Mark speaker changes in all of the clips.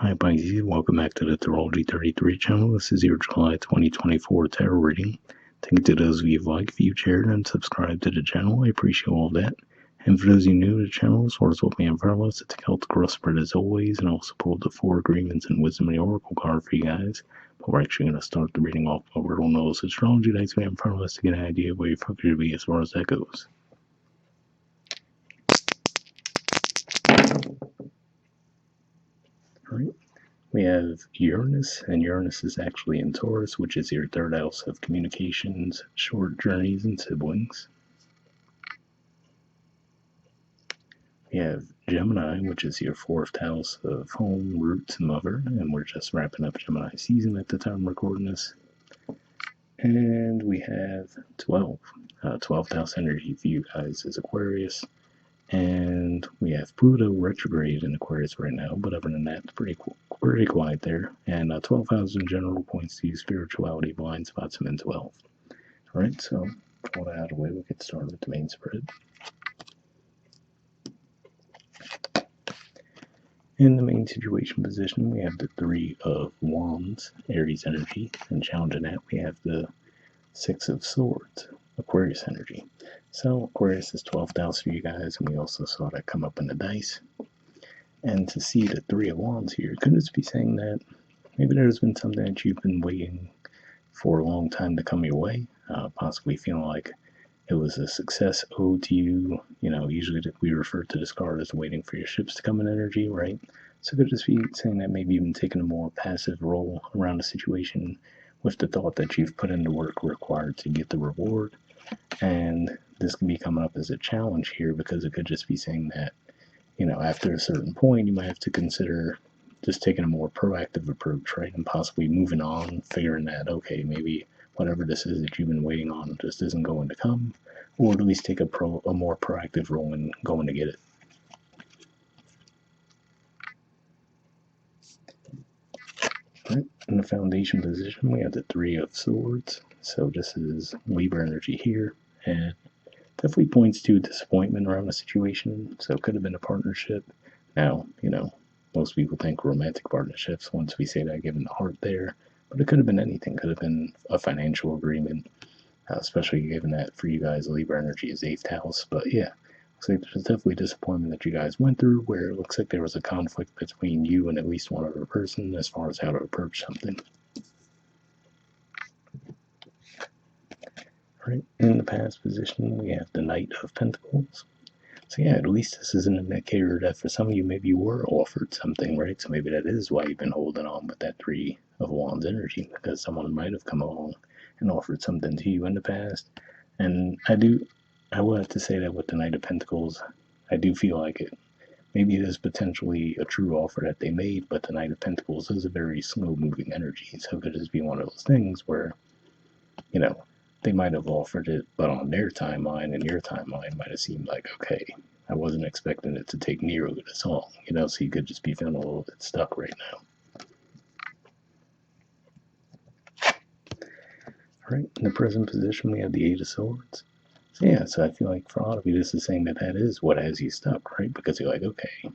Speaker 1: Hi Pisces, welcome back to the Astrology 33 channel. This is your July 2024 tarot reading. Thank you to those of you who like, viewed, shared, and subscribed to the channel. I appreciate all that. And for those of you new to the channel, source what me and Farless to take out the cross spread as always, and also pull the 4 agreements and wisdom and the oracle card for you guys. But we're actually going to start the reading off with Wordle Knows Astrology. Thanks me and Farless to get an idea of where your focus should be as far as that goes. Alright. We have Uranus, and Uranus is actually in Taurus, which is your third house of communications, short journeys, and siblings. We have Gemini, which is your fourth house of home, roots, and mother, and we're just wrapping up Gemini season at the time of recording this. And we have 12. 12th house energy for you guys is Aquarius. And we have Pluto retrograde in Aquarius right now, but other than that, it's pretty quiet there. And 12 houses in general points to spirituality, blind spots, and mental health. All right, so pull that out of the way. We'll get started with the main spread. In the main situation position, we have the Three of Wands, Aries energy, and challenging that, we have the Six of Swords, Aquarius energy. So Aquarius is 12th house for you guys, and we also saw that come up in the dice. And to see the Three of Wands here, could this be saying that maybe there's been something that you've been waiting for a long time to come your way, possibly feeling like it was a success owed to you. You know, usually we refer to this card as waiting for your ships to come in energy, right? So could this be saying that maybe you've been taking a more passive role around the situation with the thought that you've put in the work required to get the reward? And this could be coming up as a challenge here because it could just be saying that, you know, after a certain point, you might have to consider just taking a more proactive approach, right? And possibly moving on, figuring that, okay, maybe whatever this is that you've been waiting on just isn't going to come, or at least take a more proactive role in going to get it. Right. In the foundation position, we have the Three of Swords. So this is Libra energy here, and definitely points to disappointment around the situation. So it could have been a partnership. Now, you know, most people think romantic partnerships once we say that, given the heart there, but it could have been anything. Could have been a financial agreement, especially given that for you guys, Libra energy is 8th house. But yeah, looks like there's definitely disappointment that you guys went through, where it looks like there was a conflict between you and at least one other person as far as how to approach something. Right, in the past position, we have the Knight of Pentacles. So yeah, at least this is an indicator that for some of you, maybe you were offered something, right? So maybe that is why you've been holding on with that Three of Wands energy, because someone might have come along and offered something to you in the past. And I will have to say that with the Knight of Pentacles, I do feel like maybe it is potentially a true offer that they made, but the Knight of Pentacles is a very slow-moving energy. So it could just be one of those things where, you know, they might have offered it, but on their timeline and your timeline might have seemed like, okay, I wasn't expecting it to take nearly this long, you know, so you could just be feeling a little bit stuck right now. All right, in the present position, we have the Eight of Swords. So yeah, so I feel like for a lot of you, this is saying that is what has you stuck, right? Because you're like, okay.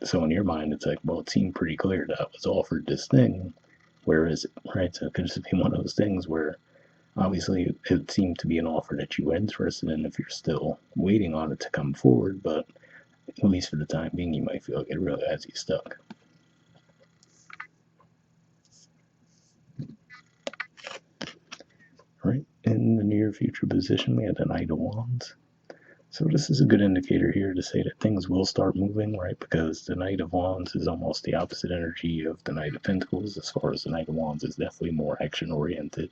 Speaker 1: So in your mind, it's like, well, it seemed pretty clear that I was offered this thing. Where is it, right? So it could just be one of those things where obviously it seemed to be an offer that you were interested in if you're still waiting on it to come forward, but at least for the time being, you might feel like it really has you stuck. Right, in the near future position, we have the Knight of Wands. So this is a good indicator here to say that things will start moving, right? Because the Knight of Wands is almost the opposite energy of the Knight of Pentacles, as far as the Knight of Wands is definitely more action-oriented.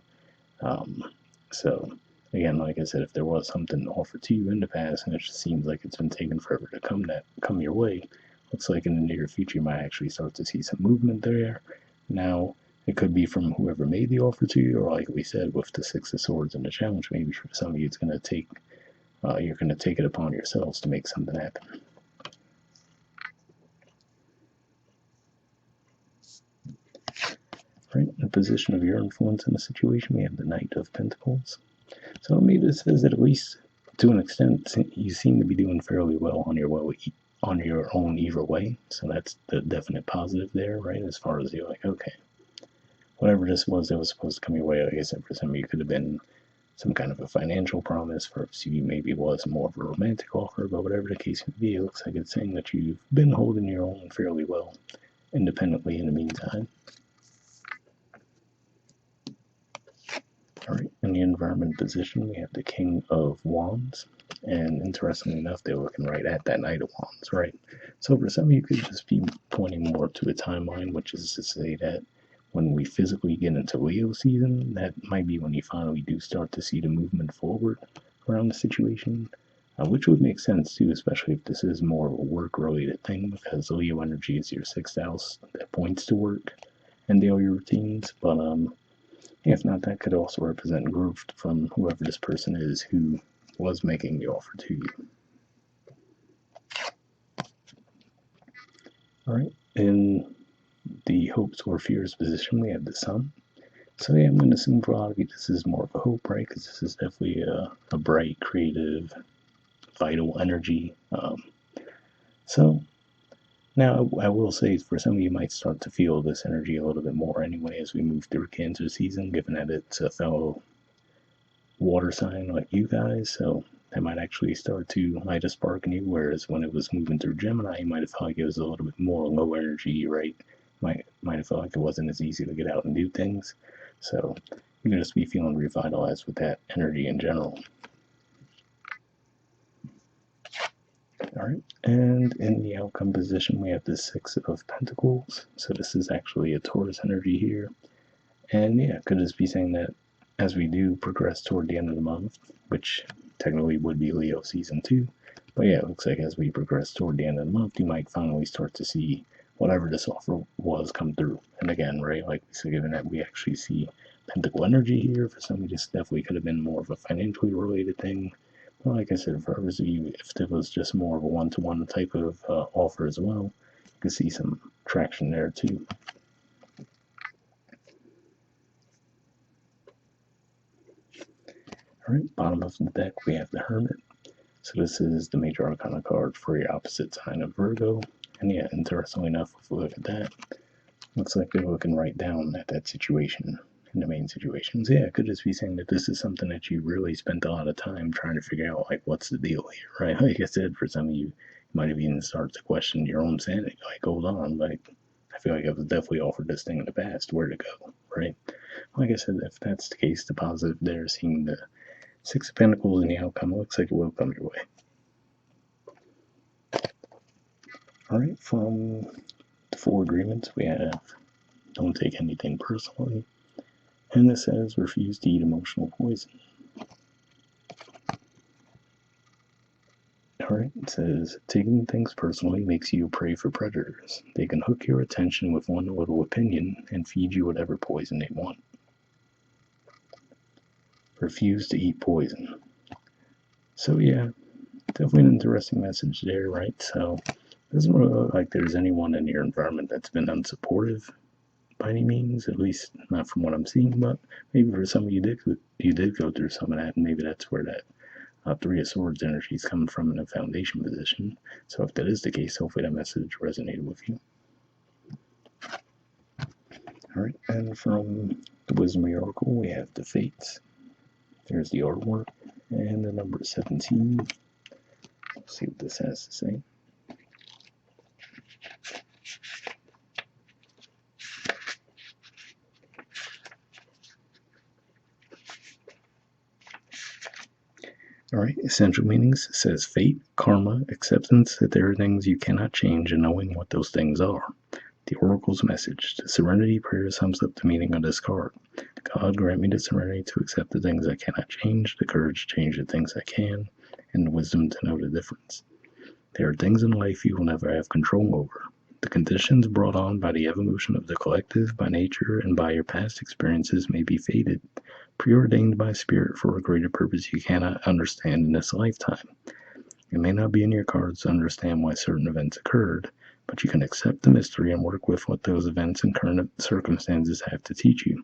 Speaker 1: So again, like I said, if there was something offered to you in the past and it just seems like it's been taking forever to come your way, looks like in the near future you might actually start to see some movement there. Now, it could be from whoever made the offer to you, or like we said, with the Six of Swords and the challenge, maybe for some of you it's going to take, you're going to take it upon yourselves to make something happen. Right, in the position of your influence in the situation, we have the Knight of Pentacles. So maybe this says that at least to an extent, you seem to be doing fairly well on your on your own either way. So that's the definite positive there, right? As far as you're like, okay, whatever this was that was supposed to come your way, like I said, for some of you could have been some kind of a financial promise. For some of you, maybe it was more of a romantic offer, but whatever the case may be, it looks like it's saying that you've been holding your own fairly well independently in the meantime. All right, in the environment position, we have the King of Wands. And interestingly enough, they're looking right at that Knight of Wands, right? So for some of you, could just be pointing more to a timeline, which is to say that when we physically get into Leo season, that might be when you finally do start to see the movement forward around the situation, which would make sense too, especially if this is more of a work-related thing, because Leo energy is your sixth house that points to work and daily routines. But if not, that could also represent growth from whoever this person is who was making the offer to you. All right, in the hopes or fears position, we have the Sun. So yeah, I'm going to assume for a lot of you this is more of a hope, right? Because this is definitely a bright, creative, vital energy. So now I will say for some of you might start to feel this energy a little bit more anyway as we move through Cancer season, given that it's a fellow water sign like you guys, so that might actually start to light a spark in you, whereas when it was moving through Gemini, you might have felt like it was a little bit more low energy, right? Might have felt like it wasn't as easy to get out and do things. So you can just be feeling revitalized with that energy in general. All right, and in the outcome position, we have the Six of Pentacles. So this is actually a Taurus energy here. And yeah, could just be saying that as we do progress toward the end of the month, which technically would be Leo season 2, but yeah, it looks like as we progress toward the end of the month, you might finally start to see whatever this offer was come through. And again, right, like we said, given that we actually see Pentacle energy here, for some of you, this definitely could have been more of a financially related thing. Well, like I said, for others of you, if it was just more of a one-to-one type of offer as well, you could see some traction there too. All right, bottom of the deck, we have the Hermit. So this is the major arcana card for your opposite sign of Virgo. And yeah, interestingly enough, if we look at that, looks like they're looking right down at that situation in the main situations. Yeah, it could just be saying that this is something that you really spent a lot of time trying to figure out, like, what's the deal here, right? Like I said, for some of you, you might have even started to question your own sanity. Like, hold on, like, I feel like I was definitely offered this thing in the past. Where'd it go, right? Like I said, if that's the case, the positive there, seeing the Six of Pentacles in the outcome, looks like it will come your way. All right, from the 4 agreements, we have don't take anything personally. And this says refuse to eat emotional poison. All right, it says taking things personally makes you prey for predators. They can hook your attention with one little opinion and feed you whatever poison they want. Refuse to eat poison. So yeah, definitely an interesting message there, right? So it doesn't really look like there's anyone in your environment that's been unsupportive by any means, at least not from what I'm seeing, but maybe for some of you did go through some of that, and maybe that's where that Three of Swords energy is coming from in a foundation position. So if that is the case, hopefully that message resonated with you. All right, and from the Wisdom of the Oracle, we have the Fates. There's the artwork, and the number 17. Let's see what this has to say. All right, essential meanings says fate, karma, acceptance that there are things you cannot change, and knowing what those things are. The Oracle's message. The Serenity Prayer sums up the meaning of this card. God, grant me the serenity to accept the things I cannot change, the courage to change the things I can, and the wisdom to know the difference. There are things in life you will never have control over. The conditions brought on by the evolution of the collective, by nature, and by your past experiences may be fated, preordained by spirit for a greater purpose you cannot understand in this lifetime. It may not be in your cards to understand why certain events occurred, but you can accept the mystery and work with what those events and current circumstances have to teach you.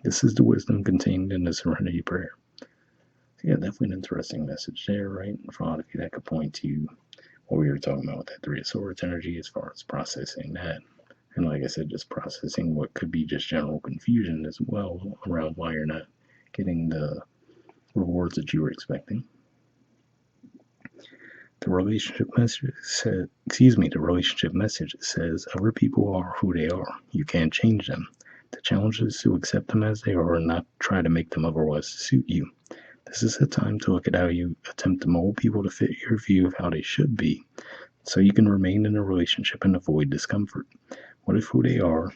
Speaker 1: This is the wisdom contained in the Serenity Prayer. So yeah, definitely an interesting message there, right? For a lot of you, that could point to what we were talking about with that Three of Swords energy as far as processing that. And like I said, just processing what could be just general confusion as well around why you're not getting the rewards that you were expecting. The relationship message says other people are who they are. You can't change them. The challenge is to accept them as they are and not try to make them otherwise to suit you. This is a time to look at how you attempt to mold people to fit your view of how they should be, so you can remain in a relationship and avoid discomfort. What if who they are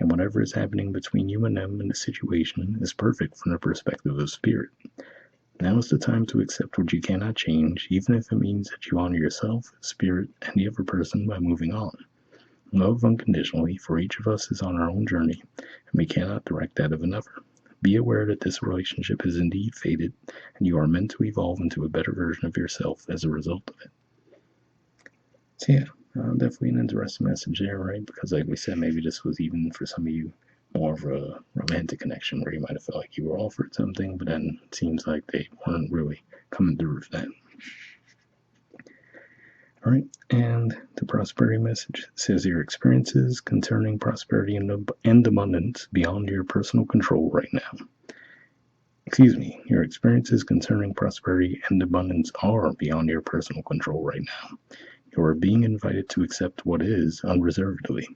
Speaker 1: and whatever is happening between you and them in the situation is perfect from the perspective of spirit? Now is the time to accept what you cannot change, even if it means that you honor yourself, spirit, and the other person by moving on. Love unconditionally, for each of us is on our own journey, and we cannot direct that of another. Be aware that this relationship is indeed fated, and you are meant to evolve into a better version of yourself as a result of it. So yeah, definitely an interesting message there, right? Because like we said, maybe this was even for some of you more of a romantic connection where you might have felt like you were offered something, but then it seems like they weren't really coming through with that. All right, and the prosperity message says your experiences concerning prosperity and abundance beyond your personal control right now. Your experiences concerning prosperity and abundance are beyond your personal control right now. You are being invited to accept what is unreservedly.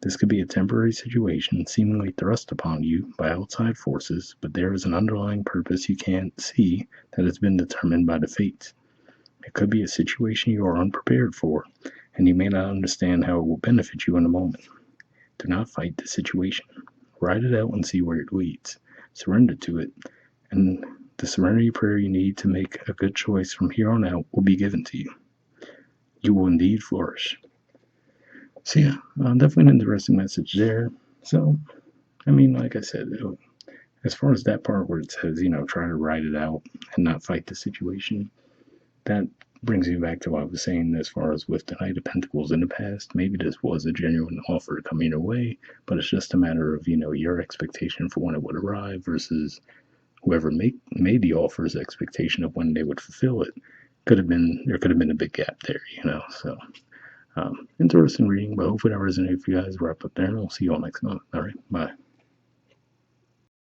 Speaker 1: This could be a temporary situation seemingly thrust upon you by outside forces, but there is an underlying purpose you can't see that has been determined by the fates. It could be a situation you are unprepared for, and you may not understand how it will benefit you in a moment. Do not fight the situation. Ride it out and see where it leads. Surrender to it, and the serenity prayer you need to make a good choice from here on out will be given to you. You will indeed flourish. So yeah, definitely an interesting message there. So, I mean, like I said, as far as that part where it says, try to ride it out and not fight the situation, that brings me back to what I was saying as far as with the Knight of Pentacles in the past. Maybe this was a genuine offer coming your way, but it's just a matter of, your expectation for when it would arrive versus whoever made the offer's expectation of when they would fulfill it. There could have been a big gap there, so. Interesting reading, but hopefully that resonated for you guys. Wrap up there, and we'll see you all next month. All right, bye.